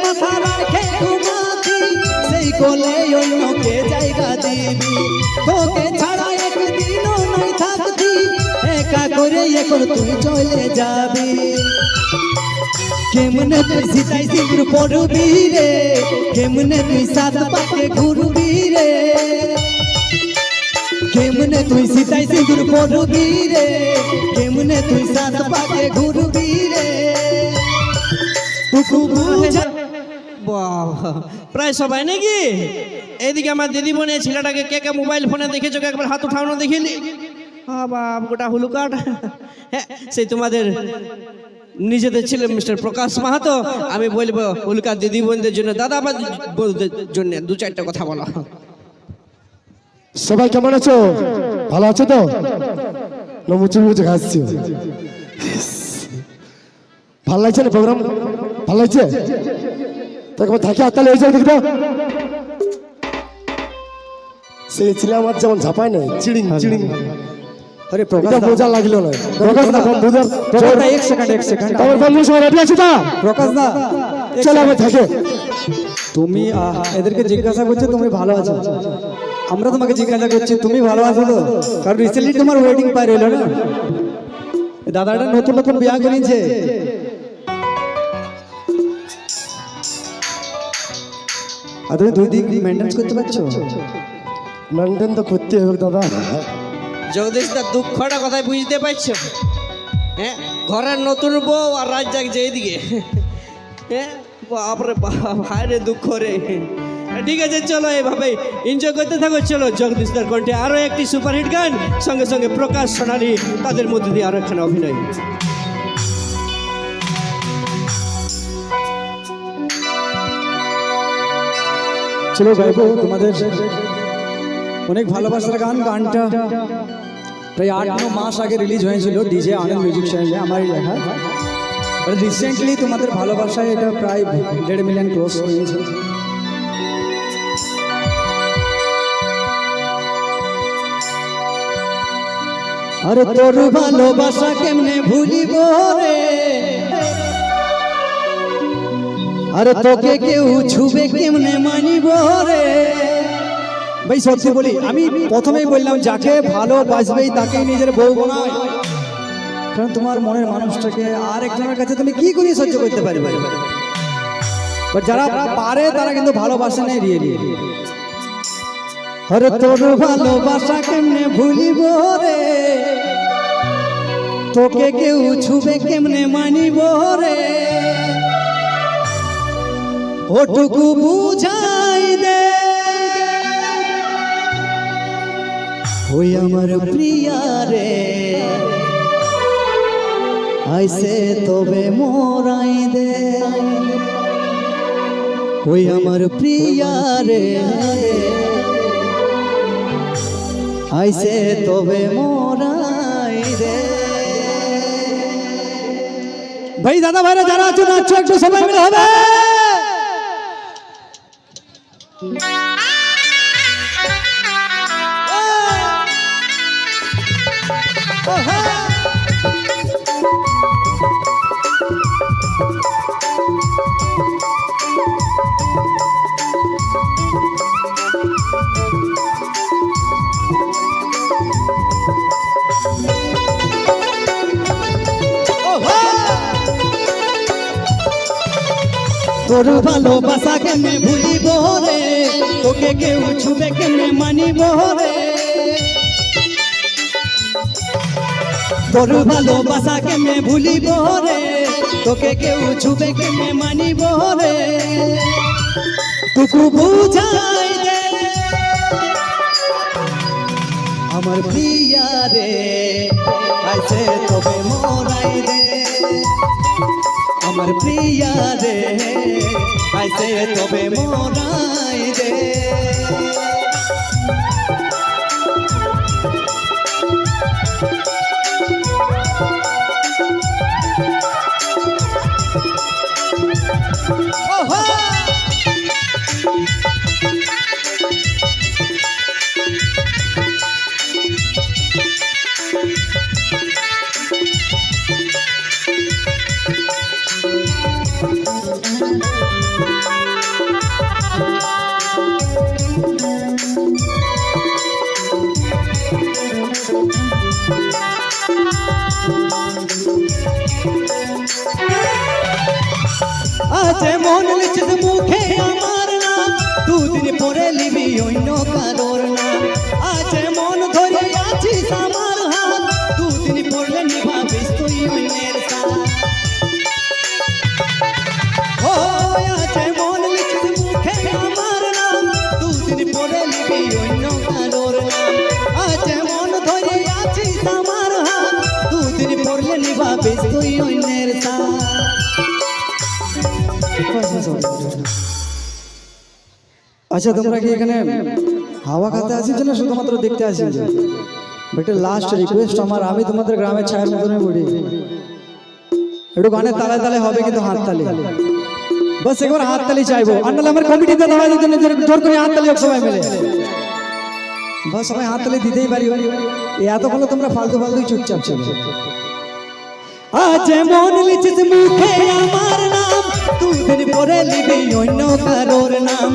মাথা রাখে ঘুমাতি সেই কোলে অন্যকে জায়গা দিবি তোকে ছাড়া একদিনও নাই থাকতি একা করে এখন তুই চলে যাবি কেমনে তুই সিতাই সিঁদুর পড়বি রে কেমনে তুই সাত পাকে ঘুরবি রে কেমনে তুই সিতাই সিঁদুর পড়বি রে কেমনে তুই সাত পাকে ঘুরবি রে প্রায় সবাই নাকি এইদিকে আমার দিদি বোনে ছেলেটাকে কে কে মোবাইল ফোনে দেখেছো একবার হাত উঠানো দেখিনি বাপ গোটা হুলুকাট হ্যাঁ সেই তোমাদের নিজেদের ছেলে মিস্টার প্রকাশ মাহাতো আমি বলবো হুলুকার দিদি বোনদের জন্য দাদা বোনদের জন্য দু চারটা কথা বলো সবাই কেমন আছো ভালো আছো তো মুচু মুচু খাচ্ছি ভাল লাগছে না প্রোগ্রাম ভাল লাগছে তোকে থাকি আর তাহলে এই যাই দেখতো সেই ছেলে আমার যেমন ঝাপায় না চিড়িং চিড়িং আরে প্রকাশ বোঝা লাগলো না প্রকাশ দা বোঝার এক সেকেন্ড তোমার বন্ধু সবাই রেডি আছে তো প্রকাশ দা চলো আমি থাকে তুমি এদেরকে জিজ্ঞাসা করছো তুমি ভালো আছো আমরা তোমাকে জিজ্ঞাসা করছি তুমি ভালো আছো তো কারণ রিসেন্টলি তোমার ওয়েডিং পাই রইল না দাদাটা নতুন নতুন বিয়া করেছে আর তুমি দুই দিন মেনটেন করতে পারছো মেনটেন তো করতে হবে দাদা জগদীশ দা দুঃখটা কথায় বুঝতে পারছো হ্যাঁ ঘরের নতুন বউ আর রাজ জাগছে এইদিকে হ্যাঁ বাপরে ভাইরে দুঃখ রে ঠিক আছে চলো এভাবে এনজয় করতে থাকো চলো জগদীশ দার কণ্ঠে আরো একটি সুপারহিট গান সঙ্গে সঙ্গে প্রকাশ সোনালী তাদের মধ্যে দিয়ে আরো একখানা অভিনয় চলো গাইবো তোমাদের অনেক ভালোবাসার গানটা প্রায় 8-9 মাস আগে রিলিজ হয়েছিল ডিজে আনন্দ মিউজিক চ্যানেলে আমারই লেখা রিসেন্টলি তোমাদের ভালোবাসায় এটা প্রায় 1.5 মিলিয়ন ক্রস হয়েছে আরে তোর ভালোবাসা কেমনে ভুলিব রে আরে তোকে কেউ ছুবে কেমনে মানিব রে ভাই সত্যি বলি আমি প্রথমেই বললাম যাকে ভালোবাসবেই তাকেই নিজের বউ বানায় কারণ তোমার মনের মানুষটাকে আরেকজনের কাছে তুমি কি করে সহ্য করতে পারবে বাট যারা পারে তারা কিন্তু ভালোবাসে না রিয়েলি আরে তোর ভালোবাসা কেমনে ভুলিব রে তোকে কেউ ছুবে কেমনে মানিব রে ওটুকু বুঝাই দে ওই আমার প্রিয়া রে আইসে তবে মোরাই দে ওই আমার প্রিয়া রে আইসে তবে মোরাই দে ভাই দাদা ভাইরা যারা আছো নাচো একটু সবাই মিলে হবে তোর ভালোবাসা কেমনে ভুলিব রে তোকে কেউ ছুবে কেমনে মানিব রে তোর ভালোবাসা কেমনে ভুলিব রে তোকে কেউ ছুবে কেমনে মানিব রে টুকু বুঝাই দে আমার প্রিয়া রে আইসে তবে মোরাই দে আমার প্রিয়া রে আইসে তবে মোরাই দে আজ মন লিখিস মুখে আমার নাম, দুদিন পরে লিবি অন্য কারোর নাম। আজ মন ধরে আছিস আমার হাত, দুদিন পড়লে নিভাবিস তুই অন্যের সাথ। ও আজ মন লিখিস মুখে আমার নাম, দুদিন পরে লিবি অন্য কারোর নাম। আজ মন ধরে আছিস আমার হাত, দুদিন পড়লে নিভাবিস তুই অন্যের সাথ। আচ্ছা তোমরা কি এখানে হাওয়া খাতে আসিস না শুধুমাত্র দেখতে আসিস? একটা লাস্ট রিকোয়েস্ট আমার, আমি তোমাদের গ্রামের ছায়ের মতনই বলি, একটু গানের তালে তালে হবে কিন্তু হাত তালি, বাস একবার হাত তালি চাইবো। আর নাহলে আমার কমিটিতে দেওয়া যেত না, জোর করে হাত তালি হোক সবাই মিলে, বাস সবাই হাত তালি দিতেই পারি। এতক্ষণ তোমরা ফালতু ফালতু চুপচাপ ছিল। আজ মন লিখিস মুখে আমার নাম, দুদিন পরে লিবি অন্য কারোর নাম।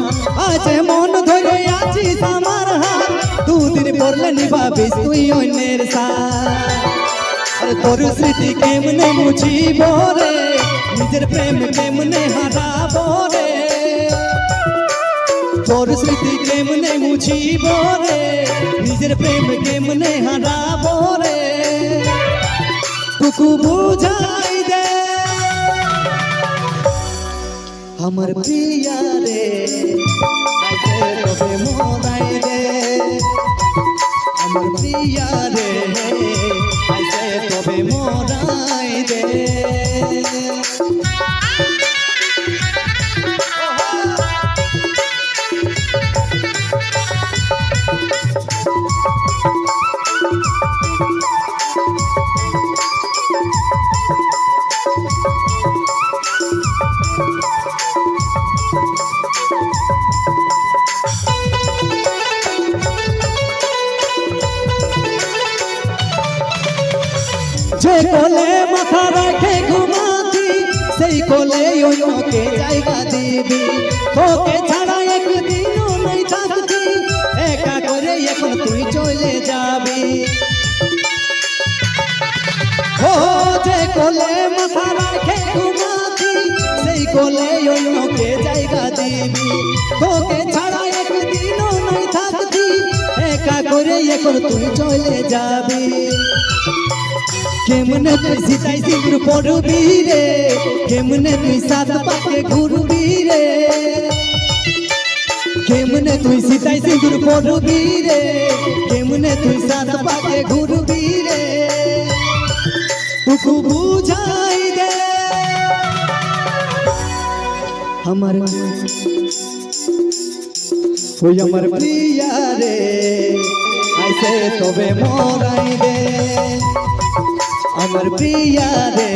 আজ মন ধরে আছিস আমার হাত, দুদিন পরলে নিভাবিস তুই অন্যের সাথ। আরে তোর স্মৃতি কেমনে মুছিব রে, নিজের প্রেম কেমনে হারাব রে। তোর স্মৃতি কেমনে মুছিব রে, নিজের প্রেম কেমনে হারাব রে। টুকু বুঝাই দে আমার প্রিয়া রে, তবে মোরাই দে আমার প্রিয়া রে, তবে মোরাই দে। যে কোলে মাথা রাখে ঘুমাতি, সেই কোলে অন্যকে জায়গা দিবি। তোকে ছাড়া একদিনও নাই থাকতি, একা করে এখন তুই চলে যাবি। ও যে কোলে মাথা রাখে ঘুমাতি, সেই কোলে অন্যকে জায়গা দিবি। তোকে ছাড়া একদিনও নাই থাকতি, একা করে এখন তুই চলে যাবি। কেমনে তুই সিতাই সিঁদুর পড়বি রে, কেমনে তুই সাত পাকে ঘুরবি রে। কেমনে তুই সিতাই সিঁদুর পড়বি রে, কেমনে তুই সাত পাকে ঘুরবি রে। টুকু বুঝাই দে আমার, ওই আমার প্রিয়া রে, আইসে তবে মোরাই দে আমার প্রিয়া রে,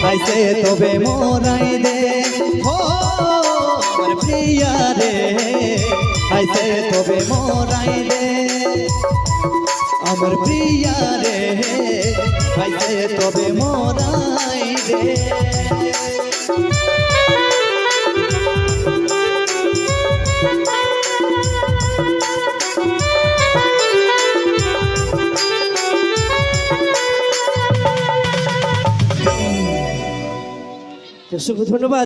আইসে তবে মোরাই দে। ও আমার প্রিয়া রে, আইসে তবে মোরাই দে আমার প্রিয়া রে, আইসে তবে মোরাই দে। অসংখ্য ধন্যবাদ।